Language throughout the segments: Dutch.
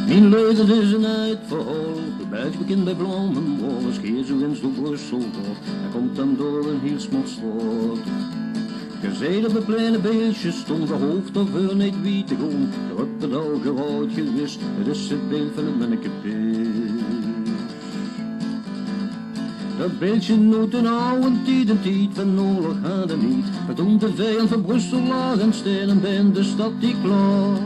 Mijn leven is een uitverhaal, de buik bekend bij Vlammenwal. Als je zo eens door Brussel gaat, dan komt dan door een heel smalstraat. Gezeten op de kleine beeldjes, stond de hoofd over niet wie te gaan. Er op het al geraad gewist, het is het beeld van het mannekepis. Dat beeldje nooit een oude tijd van oorlog had er niet. Maar toen de vijand van Brussel lag en stenen ben de stad die klaar.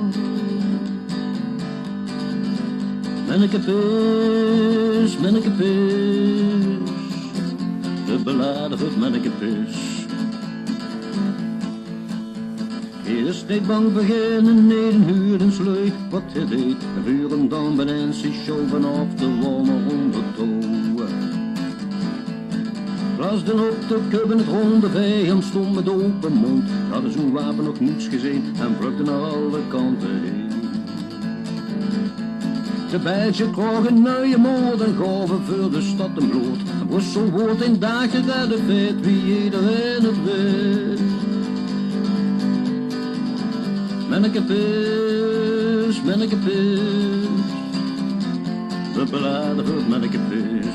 Mannekepis, mannekepis, de beladen van het mannekepis. Hij is niet bang beginnen, nee, een huur en sleut wat hij deed. En vuren dan beneden zich show vanaf de warme ondertoe. Plasden op de kub en het ronde vijand stond met open mond. Hadden zo'n wapen nog niets gezien en vluchtten naar alle kanten heen. De Belgen kroegen nieuwe moord en gaven voor de stad een bloed. En Brussel wordt in dagen geredde feit, wie iedereen het weet. Mannekepis, mannekepis, we beladen voor het mannekepis.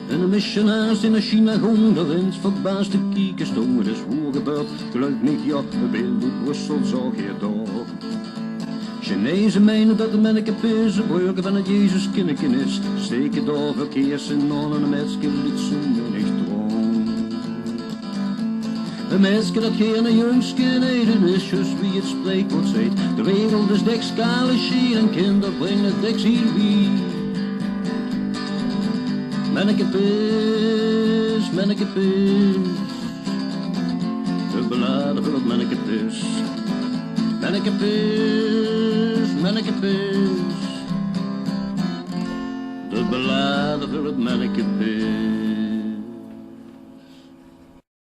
En de missionaars in de China gaan de rins verbaasd de kieken stonden. Het is hoe gebeurd, geluid niet, ja, we wilden Brussel zag je door. Chinezen menen dat de mannekepis een breuken van het Jezus kindeken is. Steken door verkeerssignalen en een meisje liet zoenen niet droom. Een meisje dat geen jongske neden is, juist wie het spreekwoord zegt. De wereld is dik skale schien en kinderen brengen dik ziel wie. Mannekepis, mannekepis, we beladen voor het mannekepis. Mannekepis, mannekepis, de beladen voor het mannekepis.